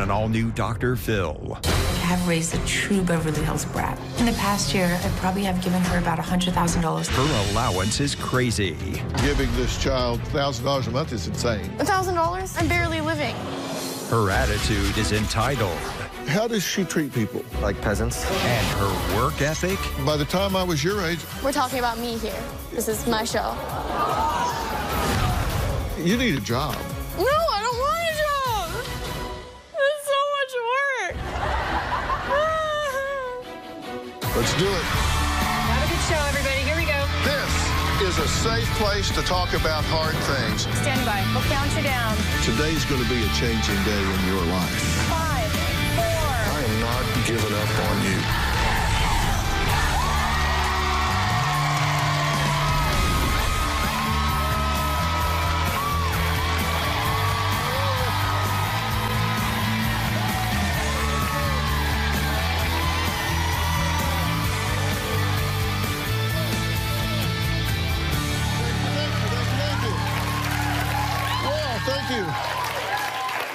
an all-new Dr. Phil. I have raised a true Beverly Hills brat. In the past year, I probably have given her about $100,000. Her allowance is crazy. Giving this child $1,000 a month is insane. $1,000? I'm barely living. Her attitude is entitled. How does she treat people? Like peasants. And her work ethic? By the time I was your age... We're talking about me here. This is my show. You need a job. No, I don't want a job. It's so much work. Let's do it. Have a good show, everybody. Here we go. This is a safe place to talk about hard things. Stand by. We'll count you down. Today's going to be a changing day in your life. 5, 4. I am not giving up on you.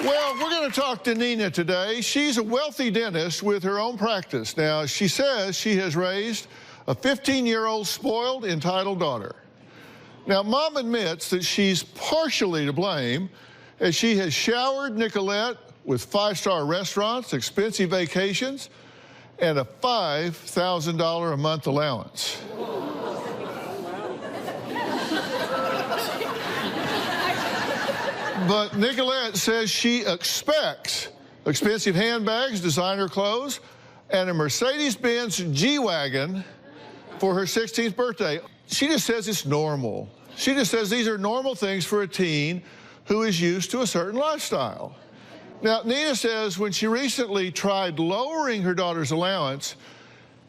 Well, we're going to talk to Nina today. She's a wealthy dentist with her own practice. Now, she says she has raised a 15-year-old spoiled, entitled daughter. Now, Mom admits that she's partially to blame, as she has showered Nicolette with 5-star restaurants, expensive vacations, and a $5,000 a month allowance. But Nicolette says she expects expensive handbags, designer clothes, and a Mercedes-Benz G-Wagon for her 16th birthday. She just says it's normal. She just says these are normal things for a teen who is used to a certain lifestyle. Now, Nina says when she recently tried lowering her daughter's allowance,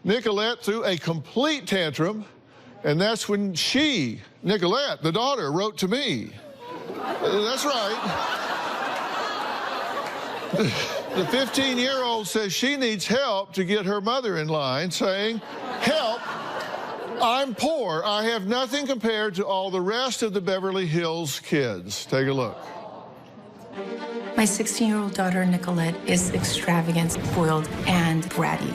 Nicolette threw a complete tantrum, and that's when she, Nicolette, the daughter, wrote to me. That's right. The 15-year-old says she needs help to get her mother in line, saying, "Help, I'm poor. I have nothing compared to all the rest of the Beverly Hills kids." Take a look. My 16-year-old daughter, Nicolette, is extravagant, spoiled, and bratty.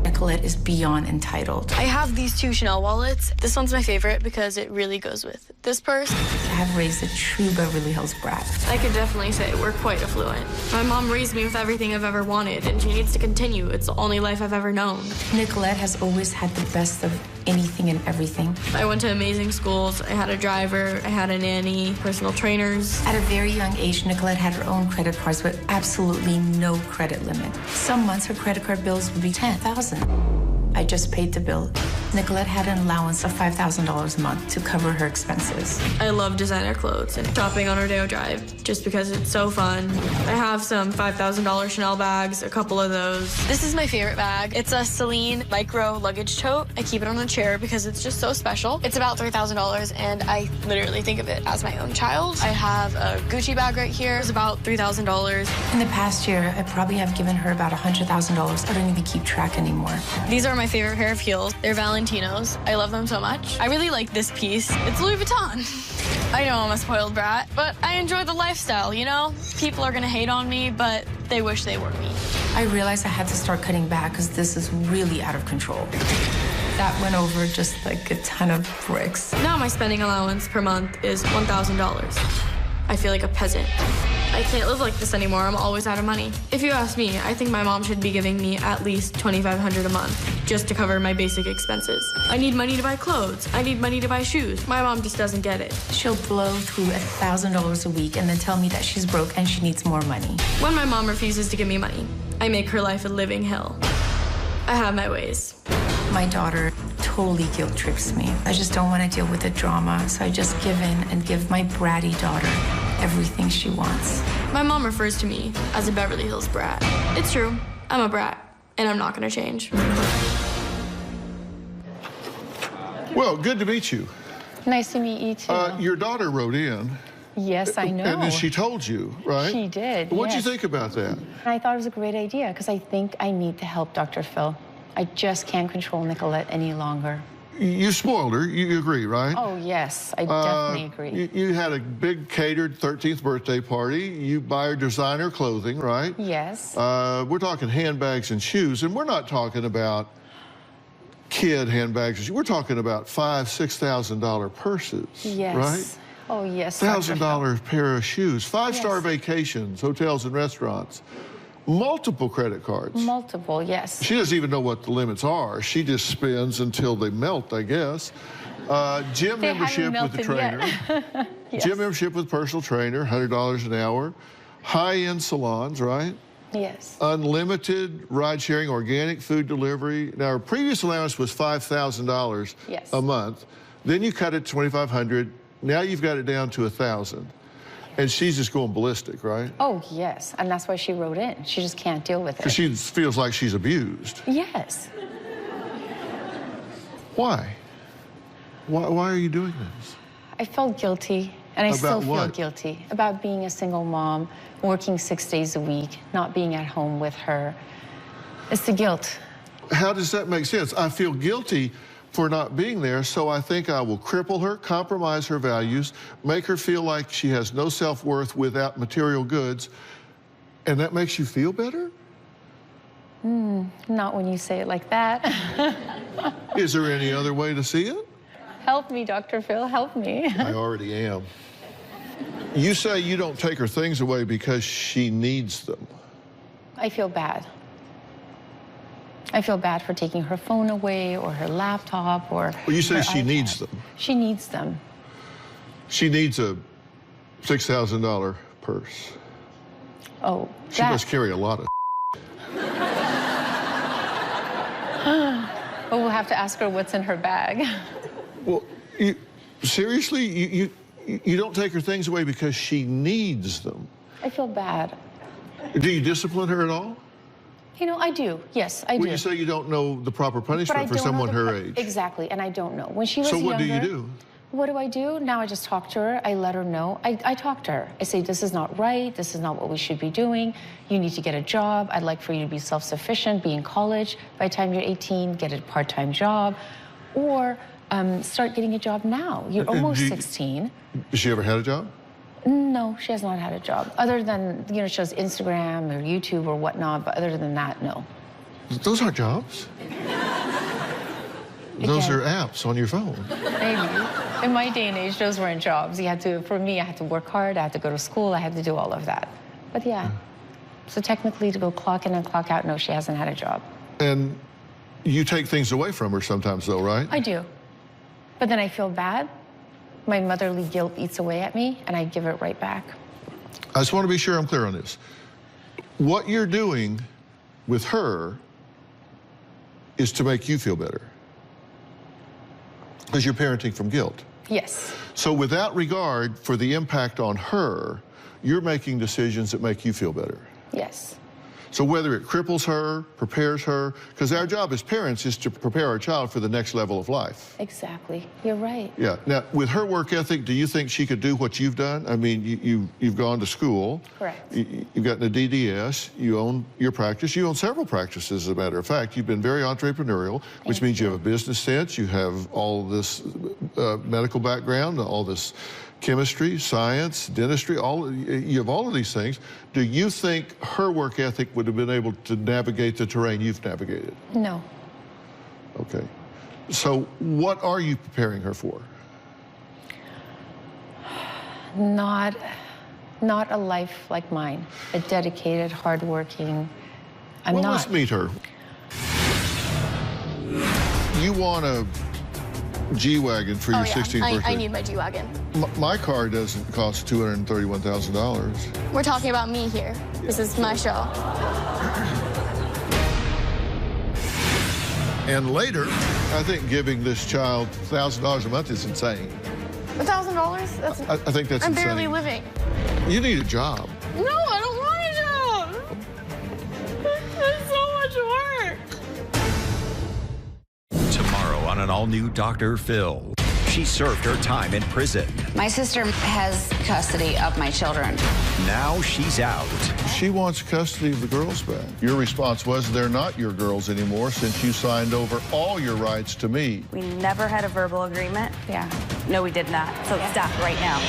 Nicolette is beyond entitled. I have these 2 Chanel wallets. This one's my favorite because it really goes with this purse. I have raised a true Beverly Hills brat. I could definitely say we're quite affluent. My mom raised me with everything I've ever wanted, and she needs to continue. It's the only life I've ever known. Nicolette has always had the best of anything and everything. I went to amazing schools. I had a driver, I had a nanny, personal trainers. At a very young age, Nicolette had her own credit cards with absolutely no credit limit. Some months her credit card bills would be $10,000. I just paid the bill. Nicolette had an allowance of $5,000 a month to cover her expenses. I love designer clothes and shopping on Rodeo Drive just because it's so fun. I have some $5,000 Chanel bags, a couple of those. This is my favorite bag. It's a Celine micro luggage tote. I keep it on a chair because it's just so special. It's about $3,000 and I literally think of it as my own child. I have a Gucci bag right here. It's about $3,000. In the past year, I probably have given her about $100,000. I don't even keep track anymore. These are my favorite pair of heels. They're Valentinos. I love them so much. I really like this piece. It's Louis Vuitton. I know I'm a spoiled brat, but I enjoy the lifestyle, you know? People are gonna hate on me, but they wish they were me. I realized I had to start cutting back because this is really out of control. That went over just like a ton of bricks. Now my spending allowance per month is $1,000. I feel like a peasant. I can't live like this anymore. I'm always out of money. If you ask me, I think my mom should be giving me at least $2,500 a month just to cover my basic expenses. I need money to buy clothes. I need money to buy shoes. My mom just doesn't get it. She'll blow through $1,000 a week and then tell me that she's broke and she needs more money. When my mom refuses to give me money, I make her life a living hell. I have my ways. My daughter totally guilt trips me. I just don't want to deal with the drama, so I just give in and give my bratty daughter everything she wants. My mom refers to me as a Beverly Hills brat. It's true, I'm a brat, and I'm not gonna change. Well, good to meet you. Nice to meet you, too. Your daughter wrote in. Yes, I know. And then she told you, right? She did, What'd yes. you think about that? I thought it was a great idea because I think I need to help Dr. Phil. I just can't control Nicolette any longer. You spoiled her. You agree, right? Oh, yes, I definitely agree. You had a big catered 13th birthday party. You buy her designer clothing, right? Yes. We're talking handbags and shoes, and we're not talking about kid handbags. We're talking about $5,000, $6,000 purses, Yes. right? Oh, yes. $1,000 pair of shoes, five-star Yes. vacations, hotels and restaurants, multiple credit cards. Multiple, yes. She doesn't even know what the limits are. She just spends until they melt, I guess. Gym They membership haven't with the melted trainer. yet. Yes. Gym membership with personal trainer, $100 an hour. High-end salons, right? Yes. Unlimited ride-sharing, organic food delivery. Now, her previous allowance was $5,000 Yes. a month. Then you cut it to $2,500. Now you've got it down to $1,000. And she's just going ballistic, right? Oh, yes. And that's why she wrote in. She just can't deal with it. Because she feels like she's abused. Yes. Why? Why are you doing this? I felt guilty, and I About still feel what? guilty about being a single mom, working 6 days a week, not being at home with her. It's the guilt. How does that make sense? I feel guilty for not being there, so I think I will cripple her, compromise her values, make her feel like she has no self-worth without material goods, and that makes you feel better? Not when you say it like that. Is there any other way to see it? Help me, Dr. Phil, help me. I already am. You say you don't take her things away because she needs them. I feel bad. I feel bad for taking her phone away or her laptop or Well, you say her she iPad. needs them. She needs them. She needs a $6,000 purse. Oh, She must carry a lot of But we'll have to ask her what's in her bag. Well, seriously, you don't take her things away because she needs them. I feel bad. Do you discipline her at all? You know, I do. Yes, I do. When you say you don't know the proper But I punishment for don't know someone the her age. Exactly, and I don't know. When she was So younger... what do you do? What do I do? Now I just talk to her. I let her know. I talk to her. I say, this is not right. This is not what we should be doing. You need to get a job. I'd like for you to be self-sufficient, be in college. By the time you're 18, get a part-time job. Or start getting a job now. You're almost 16. Has she ever had a job? No, she has not had a job. Other than, you know, she has Instagram or YouTube or whatnot, but other than that, no. Those aren't jobs. Those are apps on your phone. Maybe. In my day and age, those weren't jobs. You had to, for me, I had to work hard, I had to go to school, I had to do all of that. But yeah. So technically to go clock in and clock out, no, she hasn't had a job. And you take things away from her sometimes though, right? I do. But then I feel bad. My motherly guilt eats away at me and I give it right back. I just want to be sure I'm clear on this. What you're doing with her is to make you feel better. Because you're parenting from guilt. Yes. So without regard for the impact on her, you're making decisions that make you feel better. Yes. So whether it cripples her, prepares her, because our job as parents is to prepare our child for the next level of life. Exactly. You're right. Yeah. Now, with her work ethic, do you think she could do what you've done? I mean, you've gone to school. Correct. You've gotten a DDS. You own your practice. You own several practices, as a matter of fact. You've been very entrepreneurial, which means you have a business sense. You have all this medical background, all this chemistry, science, dentistry, you have all of these things. Do you think her work ethic would have been able to navigate the terrain you've navigated? No. Okay. So what are you preparing her for? Not a life like mine. A dedicated, hardworking. I'm Well, not. let's meet her. You want a G-Wagon for your 16th birthday? I need my G-Wagon. My car doesn't cost $231,000. We're talking about me here. This is my show. And later, I think giving this child $1,000 a month is insane. $1,000? That's. I think that's I'm insane. barely living. You need a job. No, I don't want a job. That's so much work. Tomorrow on an all-new Dr. Phil. She served her time in prison. My sister has custody of my children. Now she's out. She wants custody of the girls back. Your response was, they're not your girls anymore since you signed over all your rights to me. We never had a verbal agreement. Yeah. No, we did not. So it's stopped right now.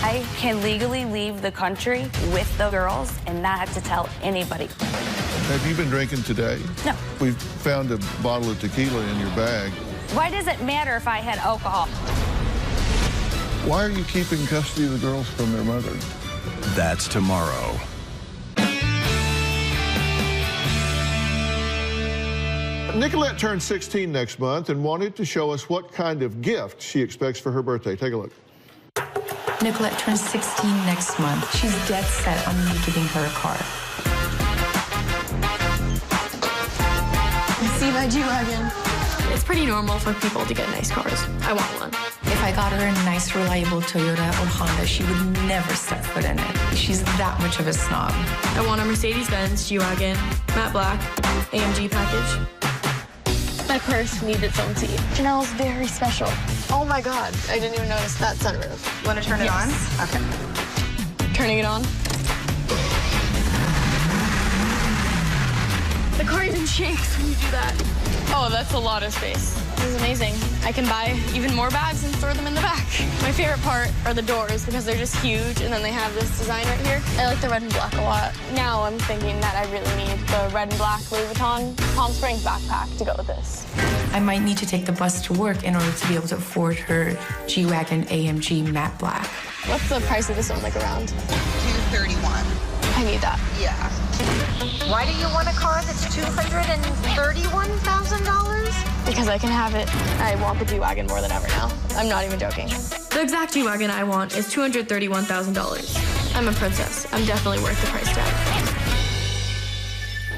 I can legally leave the country with the girls and not have to tell anybody. Have you been drinking today? No. We've found a bottle of tequila in your bag. Why does it matter if I had alcohol? Why are you keeping custody of the girls from their mother? That's tomorrow. Nicolette turns 16 next month and wanted to show us what kind of gift she expects for her birthday. Take a look. Nicolette turns 16 next month. She's dead set on me giving her a car. See my G-Wagon. It's pretty normal for people to get nice cars. I want one. If I got her a nice, reliable Toyota or Honda, she would never step foot in it. She's that much of a snob. I want a Mercedes-Benz G-Wagon, matte black, AMG package. My purse needs its own seat. Janelle's very special. Oh my God, I didn't even notice that sunroof. Want to turn it on? Okay. Turning it on. The car even shakes when you do that. Oh, that's a lot of space. This is amazing. I can buy even more bags and store them in the back. My favorite part are the doors because they're just huge, and then they have this design right here. I like the red and black a lot. Now I'm thinking that I really need the red and black Louis Vuitton Palm Springs backpack to go with this. I might need to take the bus to work in order to be able to afford her G-Wagon AMG matte black. What's the price of this one, like around? $231. I need that. Yeah. Why do you want a car that's $231,000? Because I can have it. I want the G-Wagon more than ever now. I'm not even joking. The exact G-Wagon I want is $231,000. I'm a princess. I'm definitely worth the price tag.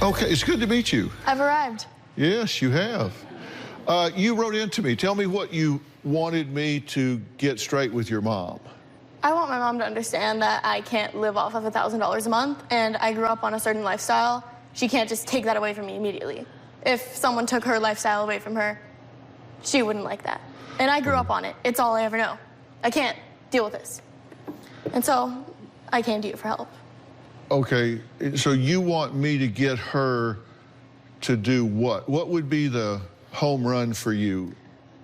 Okay, it's good to meet you. I've arrived. Yes, you have. You wrote in to me. Tell me what you wanted me to get straight with your mom. I want my mom to understand that I can't live off of $1,000 a month, and I grew up on a certain lifestyle. She can't just take that away from me immediately. If someone took her lifestyle away from her, she wouldn't like that. And I grew up on it. It's all I ever know. I can't deal with this. And so I came to you for help. Okay, so you want me to get her to do what? What would be the home run for you?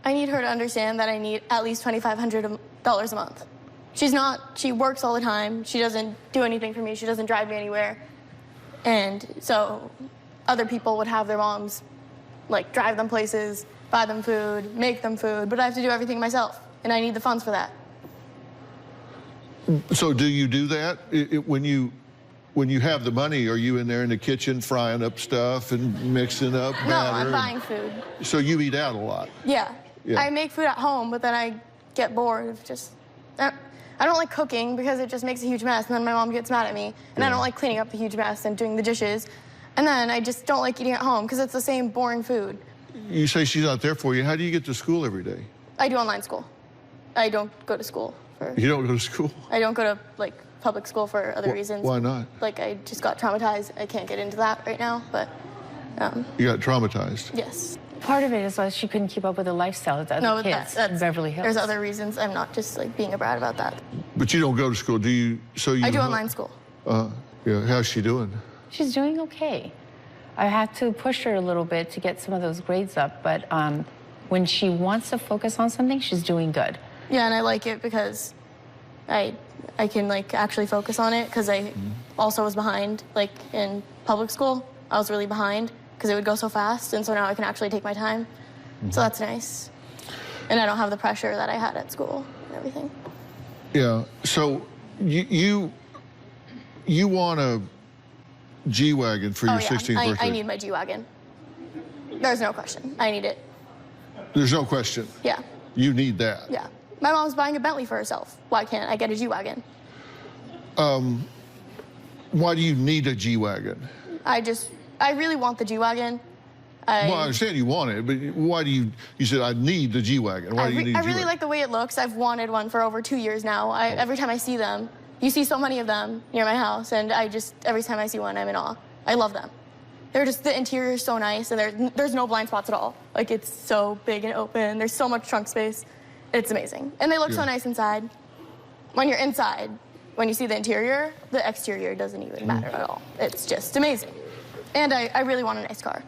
I need her to understand that I need at least $2,500 a month. She works all the time. She doesn't do anything for me. She doesn't drive me anywhere. And so other people would have their moms, like, drive them places, buy them food, make them food, but I have to do everything myself, and I need the funds for that. So do you do that? When you have the money, are you in there in the kitchen frying up stuff and mixing up batter? No, I'm buying food. So you eat out a lot? Yeah. I make food at home, but then I get bored of just... I don't like cooking because it just makes a huge mess, and then my mom gets mad at me. And I don't like cleaning up the huge mess and doing the dishes. And then I just don't like eating at home because it's the same boring food. You say she's not there for you. How do you get to school every day? I do online school. I don't go to school for... You don't go to school? I don't go to, like, public school for other reasons. Why not? Like, I just got traumatized. I can't get into that right now, but... You got traumatized? Yes. Part of it is why she couldn't keep up with the lifestyle of the other kids in Beverly Hills. There's other reasons. I'm not just, like, being a brat about that. But you don't go to school, do you? I do online school. Yeah. How's she doing? She's doing okay. I had to push her a little bit to get some of those grades up, but when she wants to focus on something, she's doing good. Yeah, and I like it because I can, like, actually focus on it because I also was behind, like, in public school. I was really behind because it would go so fast, and so now I can actually take my time. So that's nice. And I don't have the pressure that I had at school and everything. Yeah, so you want a G-Wagon for your 16th birthday? I need my G-Wagon. There's no question. I need it. There's no question? Yeah. You need that? Yeah. My mom's buying a Bentley for herself. Why can't I get a G-Wagon? Why do you need a G-Wagon? I really want the G-Wagon. Well, I understand you want it, but why do you said I need the G-Wagon. Why do you need a G-Wagon? I really like the way it looks. I've wanted one for over 2 years now. Every time I see them, you see so many of them near my house, and every time I see one, I'm in awe. I love them. The interior is so nice, and there's no blind spots at all. Like, it's so big and open. There's so much trunk space. It's amazing. And they look so nice inside. When you're inside, when you see the interior, the exterior doesn't even matter at all. It's just amazing. And I really want a nice car.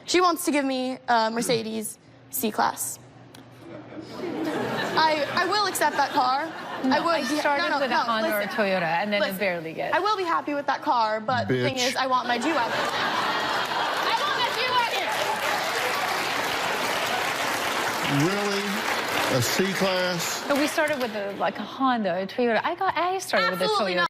She wants to give me a Mercedes C-Class. I will accept that car. No, I would. I started with a Honda or a Toyota, and then it barely gets. I will be happy with that car, but the thing is, I want my G-Wagon. I want my G-Wagon! Really? A C-Class? No, we started with like a Honda, a Toyota. I started with a Toyota. Not.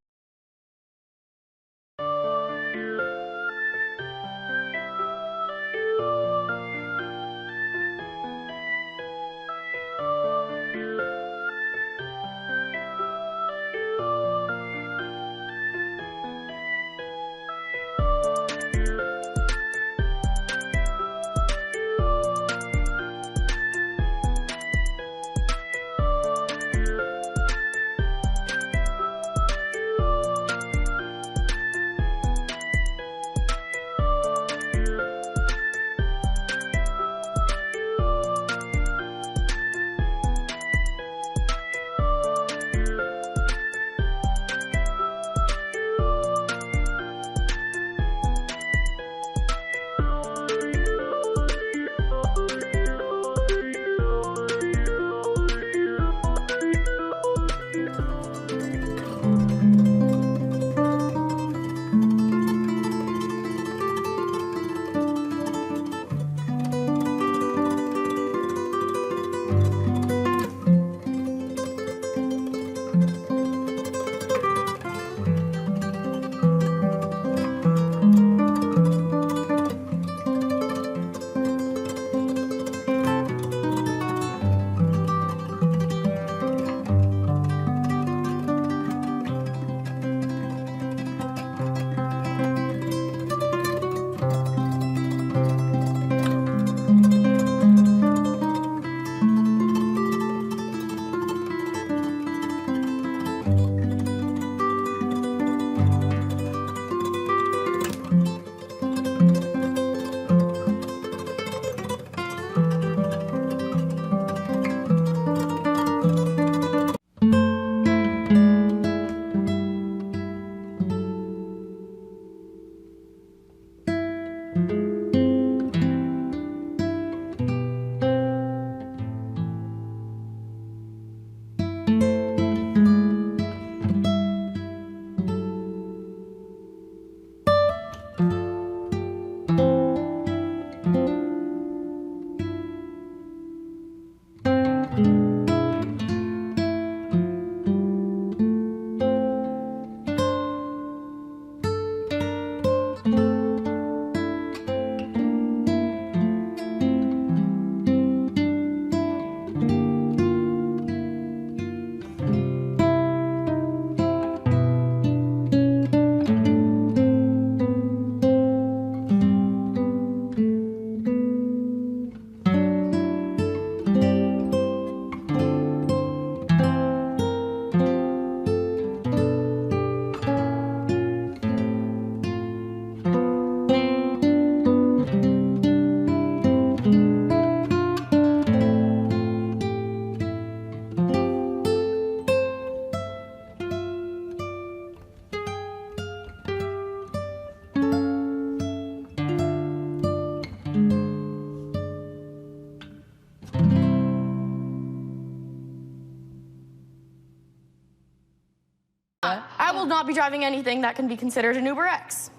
I will not be driving anything that can be considered an Uber X.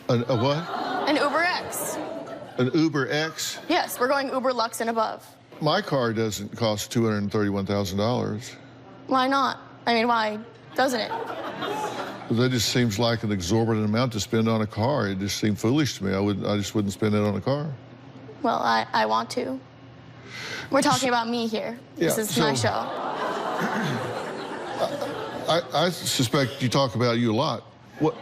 A what? An Uber X. An Uber X? Yes, we're going Uber Lux and above. My car doesn't cost $231,000. Why not? I mean, why doesn't it? That just seems like an exorbitant amount to spend on a car. It just seemed foolish to me. I just wouldn't spend it on a car. Well, I want to. We're talking about me here. Yeah, this is my show. I suspect you talk about you a lot. But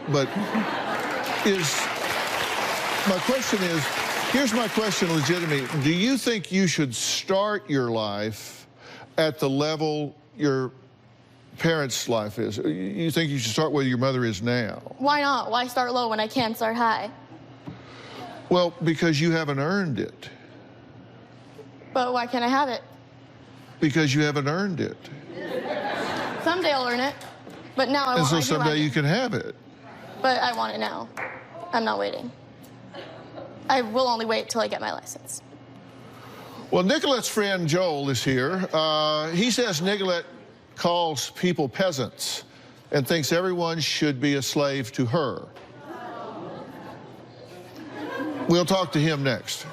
my question is, here's my question legitimately. Do you think you should start your life at the level your parents' life is? You think you should start where your mother is now? Why not? Why start low when I can start high? Well, because you haven't earned it. But why can't I have it? Because you haven't earned it. Someday I'll earn it, but now I And want so my someday G-Wagon. you can have it. But I want it now. I'm not waiting. I will only wait till I get my license. Well, Nicolette's friend Joel is here. He says Nicolette calls people peasants and thinks everyone should be a slave to her. We'll talk to him next.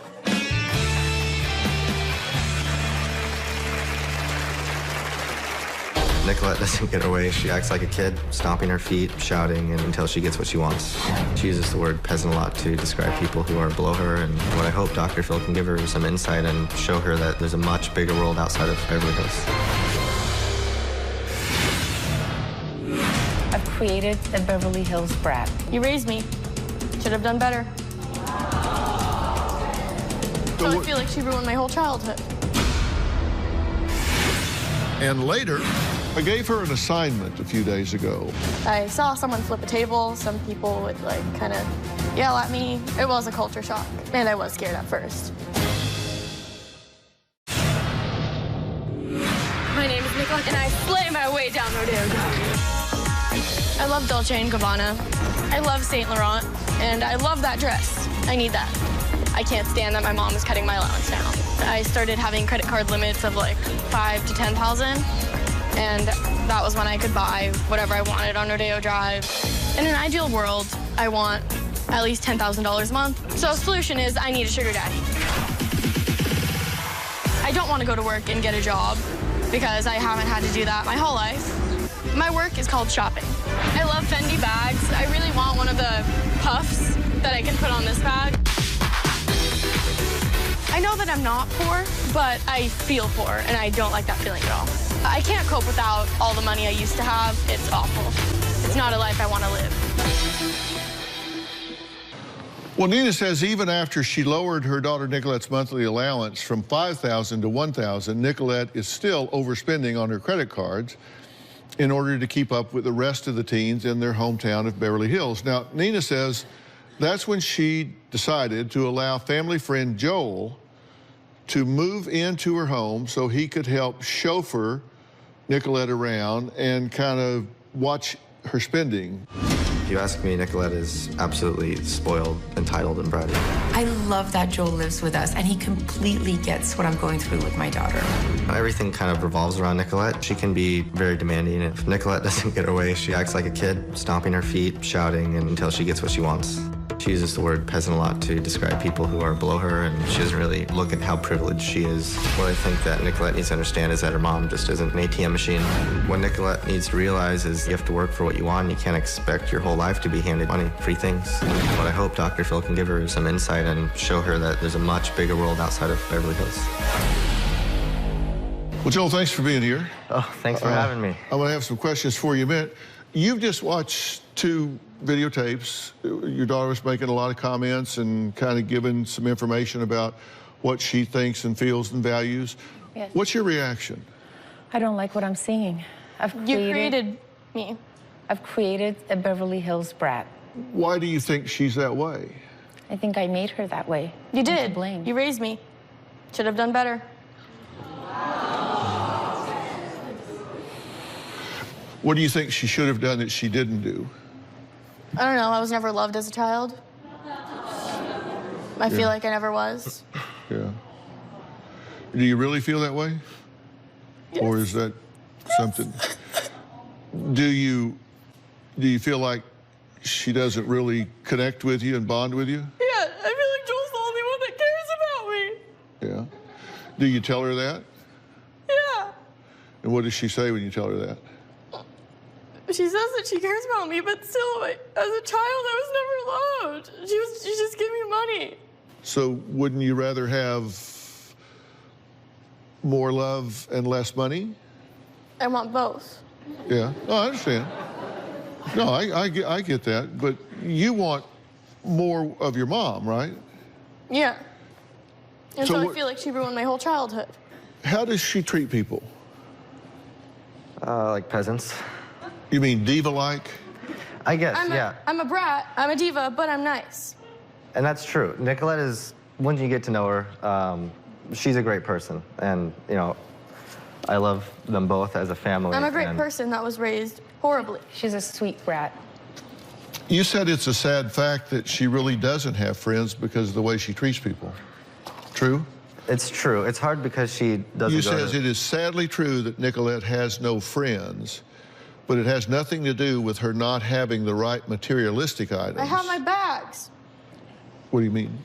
Nicolette doesn't get her way. She acts like a kid, stomping her feet, shouting, and until she gets what she wants. She uses the word peasant a lot to describe people who are below her, and what I hope Dr. Phil can give her is some insight and show her that there's a much bigger world outside of Beverly Hills. I've created a Beverly Hills Brat. You raised me. Should have done better. So I feel like she ruined my whole childhood. And later, I gave her an assignment a few days ago. I saw someone flip a table. Some people would like kind of yell at me. It was a culture shock, and I was scared at first. My name is Nicolette, and I slay my way down Rodeo Drive. I love Dolce & Gabbana. I love Saint Laurent, and I love that dress. I need that. I can't stand that my mom is cutting my allowance down. I started having credit card limits of like 5,000 to 10,000, and that was when I could buy whatever I wanted on Rodeo Drive. In an ideal world, I want at least $10,000 a month. So the solution is I need a sugar daddy. I don't want to go to work and get a job because I haven't had to do that my whole life. My work is called shopping. I love Fendi bags. I really want one of the puffs that I can put on this bag. I know that I'm not poor, but I feel poor, and I don't like that feeling at all. I can't cope without all the money I used to have. It's awful. It's not a life I want to live. Well, Nina says even after she lowered her daughter Nicolette's monthly allowance from $5,000 to $1,000, Nicolette is still overspending on her credit cards in order to keep up with the rest of the teens in their hometown of Beverly Hills. Now, Nina says that's when she decided to allow family friend Joel to move into her home so he could help chauffeur Nicolette around and kind of watch her spending. If you ask me, Nicolette is absolutely spoiled, entitled, and bratty. I love that Joel lives with us, and he completely gets what I'm going through with my daughter. Everything kind of revolves around Nicolette. She can be very demanding. If Nicolette doesn't get her way, she acts like a kid, stomping her feet, shouting, and until she gets what she wants. She uses the word peasant a lot to describe people who are below her, and she doesn't really look at how privileged she is. What I think that Nicolette needs to understand is that her mom just isn't an ATM machine. What Nicolette needs to realize is you have to work for what you want. You can't expect your whole life to be handed money, free things. What I hope Dr. Phil can give her is some insight and show her that there's a much bigger world outside of Beverly Hills. Well, Joel, thanks for being here. Oh, thanks for having me. I'm going to have some questions for you in a minute. You've just watched 2 videotapes. Your daughter was making a lot of comments and kind of giving some information about what she thinks and feels and values. Yes. What's your reaction? I don't like what I'm seeing. You created me. I've created a Beverly Hills Brat. Why do you think she's that way? I think I made her that way. You I'm to did. blame. You raised me. Should have done better. What do you think she should have done that she didn't do? I don't know. I was never loved as a child. I feel like I never was. Yeah. Do you really feel that way? Yes. Or is that something? Do you feel like she doesn't really connect with you and bond with you? Yeah, I feel like Joel's the only one that cares about me. Yeah. Do you tell her that? Yeah. And what does she say when you tell her that? She says that she cares about me, but still, as a child, I was never loved. She just gave me money. So wouldn't you rather have more love and less money? I want both. Yeah. No, I understand. No, I get that. But you want more of your mom, right? Yeah. And so I what- feel like she ruined my whole childhood. How does she treat people? Like peasants. You mean diva-like? I guess, yeah. I'm a brat, I'm a diva, but I'm nice. And that's true. Nicolette is, once you get to know her, she's a great person. And, you know, I love them both as a family. I'm a great person that was raised horribly. She's a sweet brat. You said it's a sad fact that she really doesn't have friends because of the way she treats people. True? It's true. It's hard because she doesn't. You says it is sadly true that Nicolette has no friends, but it has nothing to do with her not having the right materialistic items. I have my bags. What do you mean?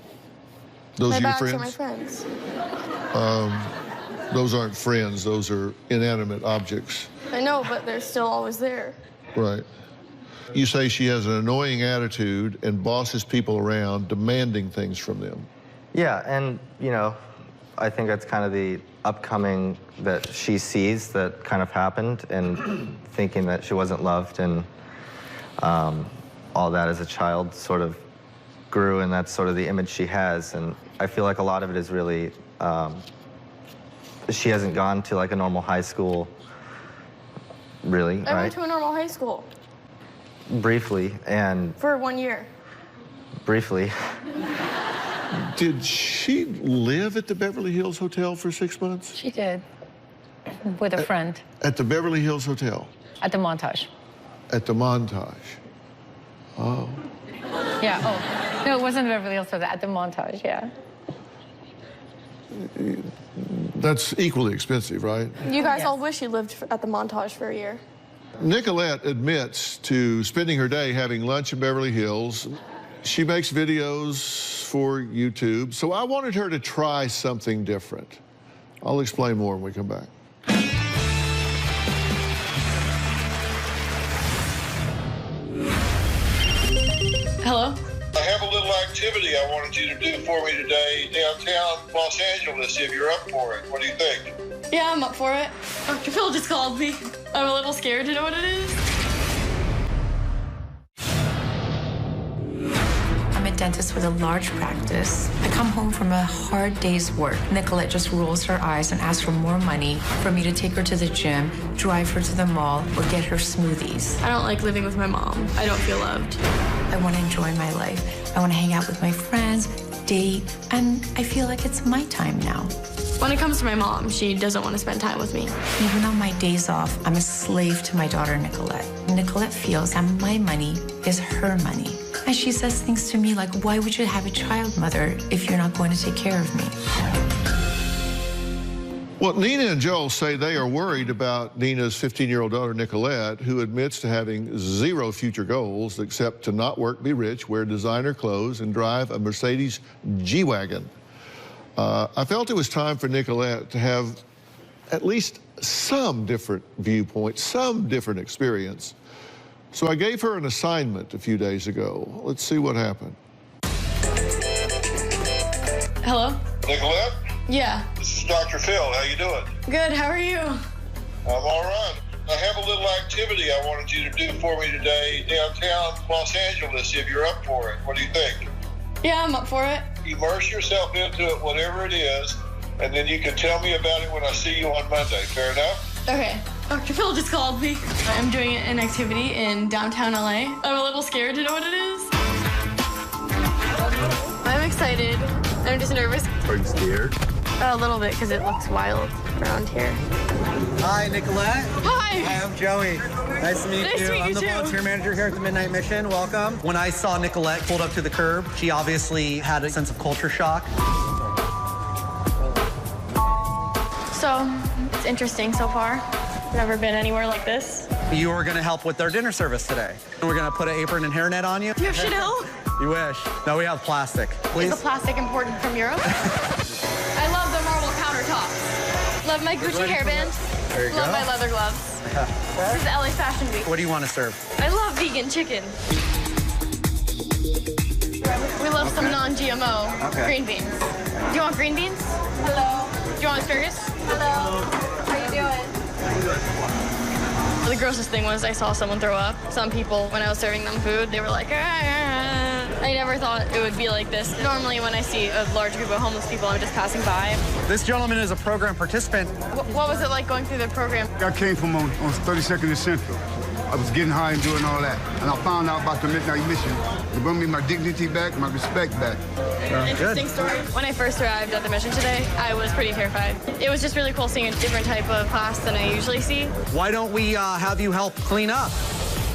Those My are your bags friends? are my friends. Those aren't friends. Those are inanimate objects. I know, but they're still always there. Right. You say she has an annoying attitude and bosses people around, demanding things from them. Yeah, and, you know, I think that's kind of the upcoming that she sees that kind of happened, and thinking that she wasn't loved, and all that as a child sort of grew, and that's sort of the image she has. And I feel like a lot of it is really, she hasn't gone to like a normal high school, really, I went to a normal high school. Briefly, and... For 1 year. Briefly. Did she live at the Beverly Hills Hotel for 6 months? She did. With a friend. At the Beverly Hills Hotel? At the Montage. At the Montage. Oh. Yeah, oh. No, it wasn't the Beverly Hills Hotel, at the Montage, yeah. That's equally expensive, right? You guys all wish you lived at the Montage for a year. Nicolette admits to spending her day having lunch in Beverly Hills. She makes videos for YouTube, so I wanted her to try something different. I'll explain more when we come back. Hello? I have a little activity I wanted you to do for me today downtown Los Angeles, if you're up for it. What do you think? Yeah, I'm up for it. Dr. Phil just called me. I'm a little scared to know what it is. I'm a dentist with a large practice. I come home from a hard day's work. Nicolette just rolls her eyes and asks for more money for me to take her to the gym, drive her to the mall, or get her smoothies. I don't like living with my mom. I don't feel loved. I want to enjoy my life. I want to hang out with my friends, date, and I feel like it's my time now. When it comes to my mom, she doesn't want to spend time with me. Even on my days off, I'm a slave to my daughter, Nicolette. Nicolette feels that my money is her money. And she says things to me like, why would you have a child, mother, if you're not going to take care of me? Well, Nina and Joel say they are worried about Nina's 15-year-old daughter, Nicolette, who admits to having zero future goals except to not work, be rich, wear designer clothes, and drive a Mercedes G-Wagon. I felt it was time for Nicolette to have at least some different viewpoint, some different experience. So I gave her an assignment a few days ago. Let's see what happened. Hello? Nicolette? Yeah. This is Dr. Phil. How you doing? Good, how are you? I'm all right. I have a little activity I wanted you to do for me today downtown Los Angeles, if you're up for it. What do you think? Yeah, I'm up for it. Immerse yourself into it, whatever it is, and then you can tell me about it when I see you on Monday. Fair enough? Okay. Dr. Phil just called me. I'm doing an activity in downtown LA. I'm a little scared to know what it is. I'm excited. I'm just nervous. Are you scared? A little bit, because it looks wild around here. Hi, Nicolette. Hi. Hi, I'm Joey. Nice to meet you. Nice to meet you I'm the too. volunteer manager here at the Midnight Mission. Welcome. When I saw Nicolette pulled up to the curb, she obviously had a sense of culture shock. So, it's interesting so far. Never been anywhere like this. You are going to help with their dinner service today. We're going to put an apron and hairnet on you. Do you have Chanel? You wish. No, we have plastic. Please. Is the plastic imported from Europe? I love the marble countertops. Love my Gucci hairband. There you Love go. my leather gloves. This is LA Fashion Week. What do you want to serve? I love vegan chicken. We love some non-GMO green beans. Do you want green beans? Hello. Do you want asparagus? Hello. How you doing? The grossest thing was I saw someone throw up. Some people, when I was serving them food, they were like, I never thought it would be like this. Normally when I see a large group of homeless people, I'm just passing by. This gentleman is a program participant. What was it like going through the program? I came from on 32nd and Central. I was getting high and doing all that. And I found out about the Midnight Mission. It brought me my dignity back, my respect back. Interesting story. When I first arrived at the mission today, I was pretty terrified. It was just really cool seeing a different type of class than I usually see. Why don't we have you help clean up?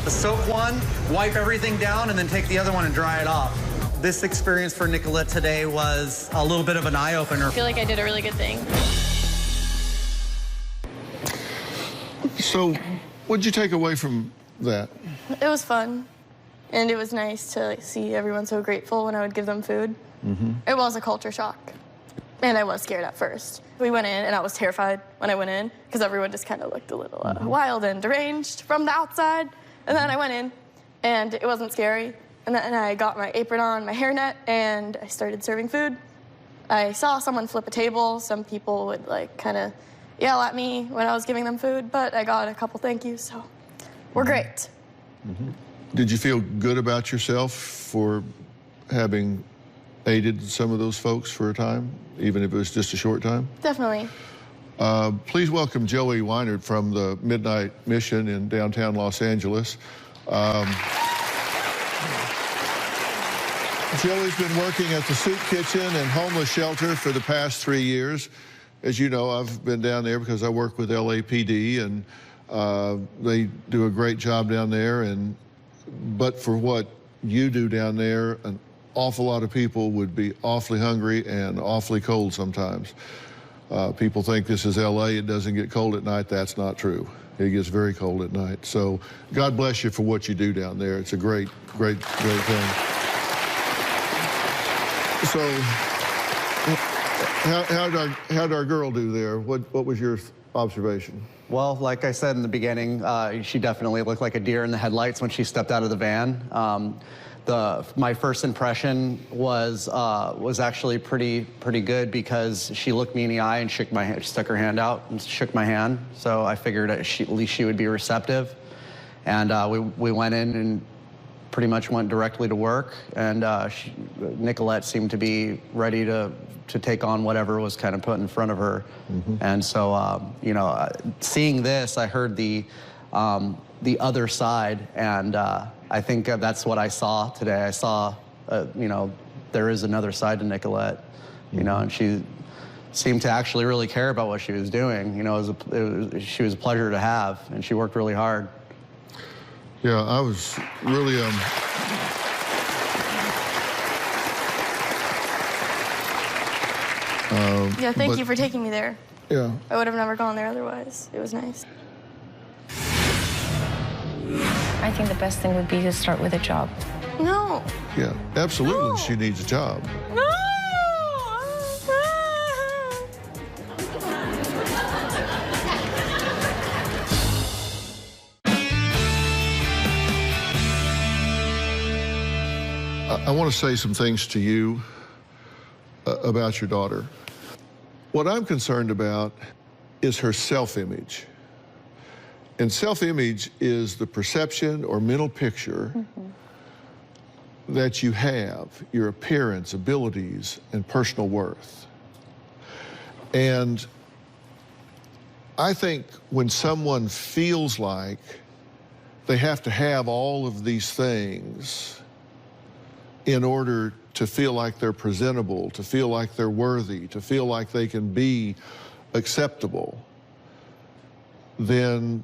The soak one, wipe everything down, and then take the other one and dry it off. This experience for Nicolette today was a little bit of an eye-opener. I feel like I did a really good thing. So, what'd you take away from that? It was fun, and it was nice to see everyone so grateful when I would give them food. It was a culture shock, and I was scared at first. We went in, and I was terrified when I went in, because everyone just kind of looked a little wild and deranged from the outside. And then I went in, and it wasn't scary. And then I got my apron on, my hairnet, and I started serving food. I saw someone flip a table. Some people would like kind of yell at me when I was giving them food, but I got a couple thank yous, so we're great. Did you feel good about yourself for having aided some of those folks for a time, even if it was just a short time? Definitely. Please welcome Joey Weinert from the Midnight Mission in downtown Los Angeles. Joey's been working at the soup kitchen and homeless shelter for the past 3 years. As you know, I've been down there because I work with LAPD, and they do a great job down there. But for what you do down there, an awful lot of people would be awfully hungry and awfully cold sometimes. People think this is LA, it doesn't get cold at night. That's not true. It gets very cold at night. So God bless you for what you do down there. It's a great, great, great thing. So how'd our girl do there? What was your observation? Well, like I said in the beginning, she definitely looked like a deer in the headlights when she stepped out of the van. My first impression was actually pretty good, because she looked me in the eye and stuck her hand out and shook my hand. So I figured at least she would be receptive. And we went in and pretty much went directly to work. And Nicolette seemed to be ready to take on whatever was kind of put in front of her. And so, you know, seeing this, I heard the other side, and I think that's what I saw today. I saw, you know, there is another side to Nicolette, you know, and she seemed to actually really care about what she was doing. You know, she was a pleasure to have, and she worked really hard. Yeah, I was really, yeah, thank you for taking me there. Yeah. I would have never gone there otherwise. It was nice. I think the best thing would be to start with a job. No. Yeah, absolutely, No. she needs a job. No! I want to say some things to you about your daughter. What I'm concerned about is her self-image. And self-image is the perception or mental picture that you have, your appearance, abilities, and personal worth. And I think when someone feels like they have to have all of these things in order to feel like they're presentable, to feel like they're worthy, to feel like they can be acceptable, then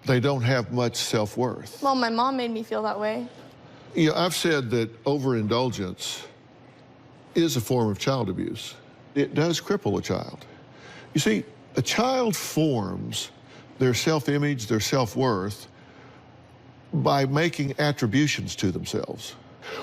they don't have much self-worth. Well, my mom made me feel that way. You know, I've said that overindulgence is a form of child abuse. It does cripple a child. You see, a child forms their self-image, their self-worth, by making attributions to themselves.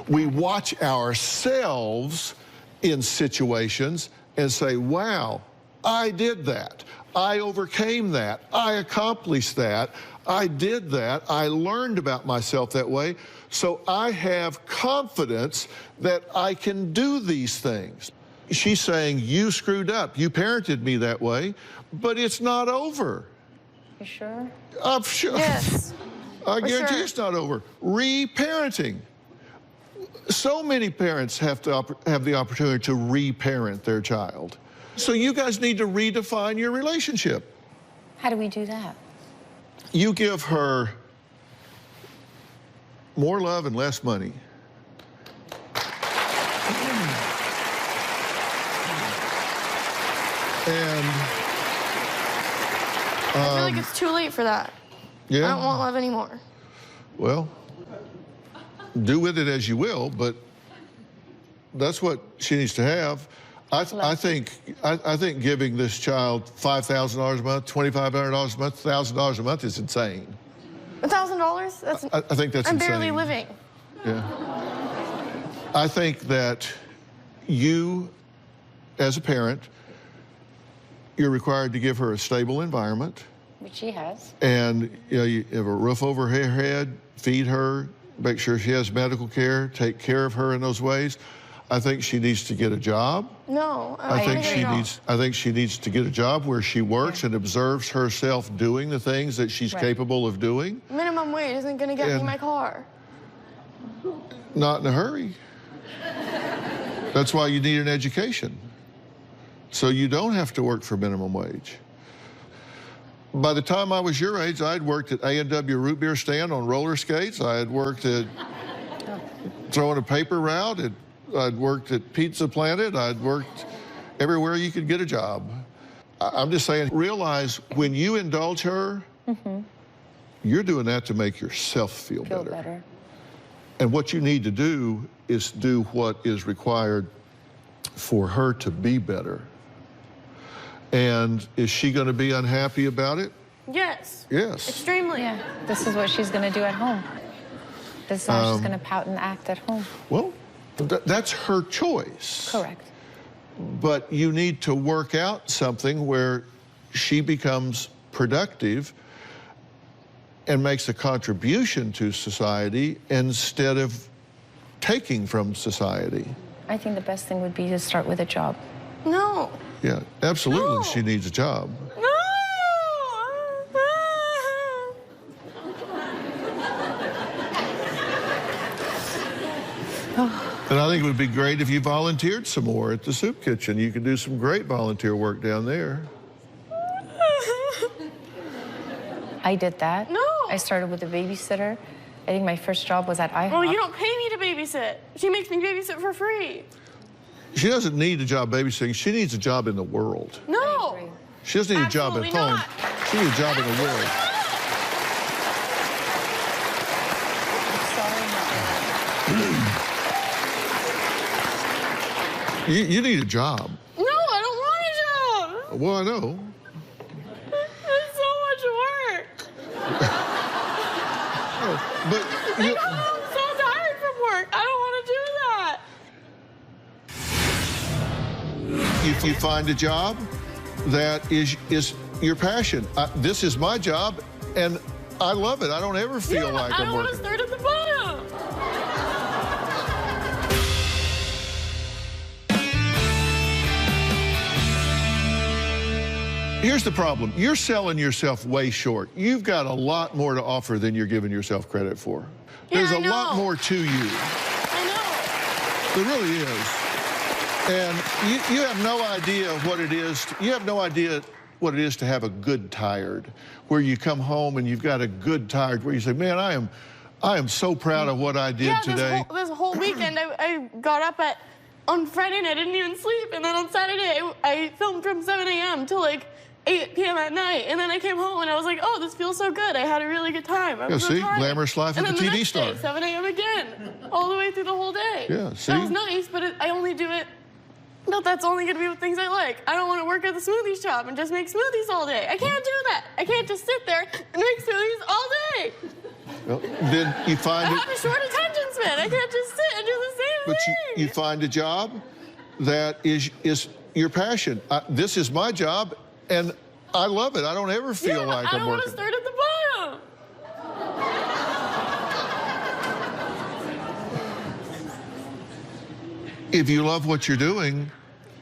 We watch ourselves in situations and say, wow, I did that. I overcame that. I accomplished that. I did that. I learned about myself that way. So I have confidence that I can do these things. She's saying, you screwed up. You parented me that way, but it's not over. You sure? I'm sure. Yes. I guarantee sure. it's not over. Re-parenting. So many parents have to have the opportunity to re-parent their child. So you guys need to redefine your relationship. How do we do that? You give her more love and less money. And I feel like it's too late for that. Yeah. I don't want love anymore. Well, do with it as you will, but that's what she needs to have. I think giving this child $5,000 a month, $2,500 a month, $1,000 a month is insane. $1,000? That's. I think that's I'm insane. barely living. Yeah. I think that you, as a parent, you're required to give her a stable environment. Which she has. And you have a roof over her head, feed her, make sure she has medical care, take care of her in those ways. I think she needs to get a job. No, I think she needs to get a job where she works and observes herself doing the things that she's capable of doing. Minimum wage isn't going to get me my car. Not in a hurry. That's why you need an education. So you don't have to work for minimum wage. By the time I was your age, I'd worked at A&W root beer stand on roller skates. I had worked at throwing a paper route. I'd worked at Pizza Planet. I'd worked everywhere you could get a job. I'm just saying, realize when you indulge her, you're doing that to make yourself feel better. And what you need to do is do what is required for her to be better. And is she going to be unhappy about it? Yes. Yes. Extremely. Yeah. This is what she's going to do at home. This is how she's going to pout and act at home. Well, that's her choice. Correct. But you need to work out something where she becomes productive and makes a contribution to society instead of taking from society. I think the best thing would be to start with a job. No. Yeah, absolutely, she needs a job. No. And I think it would be great if you volunteered some more at the soup kitchen. You could do some great volunteer work down there. I did that. No. I started with a babysitter. I think my first job was at IHOP. Well, you don't pay me to babysit. She makes me babysit for free. She doesn't need a job babysitting. She needs a job in the world. No. She doesn't need a job at home. She needs a job in the world. You need a job. No, I don't want a job. Well, I know. It's so much work. But I'm so tired from work. I don't want to do that. if you find a job that is your passion. This is my job, and I love it. I don't ever feel like I'm working. I don't want to start at the bottom. Here's the problem. You're selling yourself way short. You've got a lot more to offer than you're giving yourself credit for. There's a lot more to you. I know. There really is. And you have no idea what it is. You have no idea what it is to have a good tired, where you come home and you've got a good tired, where you say, man, I am so proud of what I did today. This whole weekend, I got up on Friday and I didn't even sleep. And then on Saturday, I filmed from 7 a.m. till like 8 p.m. at night. And then I came home and I was like, oh, this feels so good. I had a really good time. I was so tired. Glamorous life of a TV star. 7 a.m. again, all the way through the whole day. Yeah, see? That was nice, but I only do it. No, that's only going to be with things I like. I don't want to work at the smoothie shop and just make smoothies all day. I can't do that. I can't just sit there and make smoothies all day. Well, then you find I have a short attention span. I can't just sit and do the same thing. But you find a job that is your passion. This is my job, and I love it. I don't ever feel like I'm working. I don't want to start at the bottom. If you love what you're doing,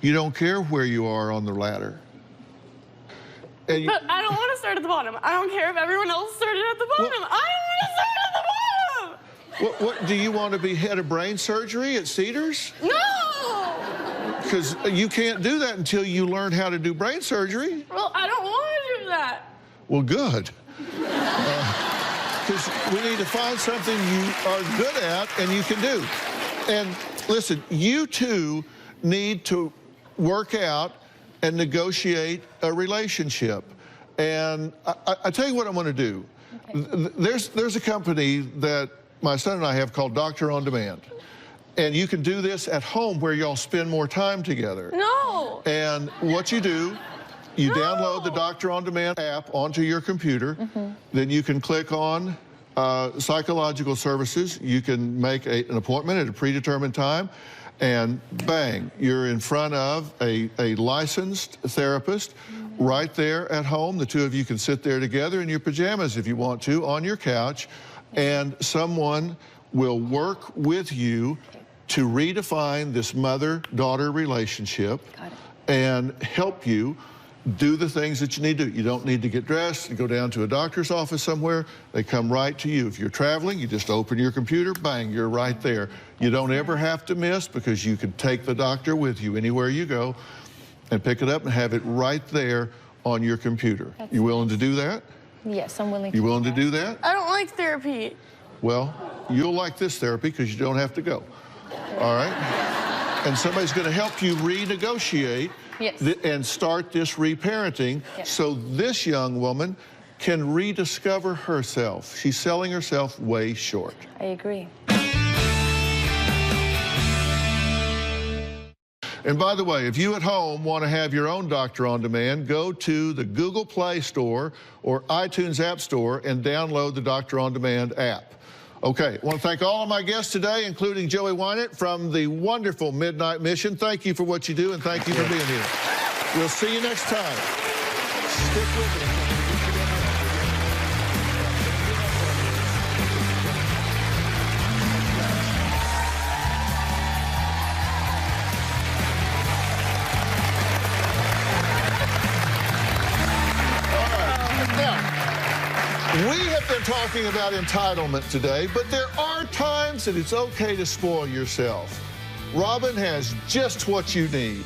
you don't care where you are on the ladder. But I don't want to start at the bottom. I don't care if everyone else started at the bottom. I want to start at the bottom. What do you want to be head of brain surgery at Cedars? No! Because you can't do that until you learn how to do brain surgery. Well, I don't want to do that. Well, good. because we need to find something you are good at and you can do. And listen, you too need to work out and negotiate a relationship. And I tell you what I'm going to do. Okay. There's a company that my son and I have called Doctor On Demand. And you can do this at home where y'all spend more time together. No! And what you do, you download the Doctor On Demand app onto your computer. Then you can click on psychological services. You can make an appointment at a predetermined time. And bang, you're in front of a licensed therapist right there at home. The two of you can sit there together in your pajamas if you want to, on your couch, and someone will work with you to redefine this mother-daughter relationship and help you do the things that you need to do. You don't need to get dressed and go down to a doctor's office somewhere. They come right to you. If you're traveling, you just open your computer, bang, you're right there. You don't ever have to miss, because you can take the doctor with you anywhere you go and pick it up and have it right there on your computer. You willing to do that? Yes, I'm willing to. You willing to do that? I don't like therapy. Well, you'll like this therapy because you don't have to go. All right? And somebody's going to help you renegotiate and start this reparenting so this young woman can rediscover herself. She's selling herself way short. I agree. And by the way, if you at home want to have your own Doctor On Demand, go to the Google Play Store or iTunes App Store and download the Doctor On Demand app. Okay, I want to thank all of my guests today, including Joey Wynant from the wonderful Midnight Mission. Thank you for what you do, and thank you for being here. We'll see you next time. Stick with it. We have been talking about entitlement today, but there are times that it's okay to spoil yourself. Robin has just what you need.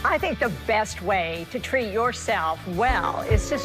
I think the best way to treat yourself well is to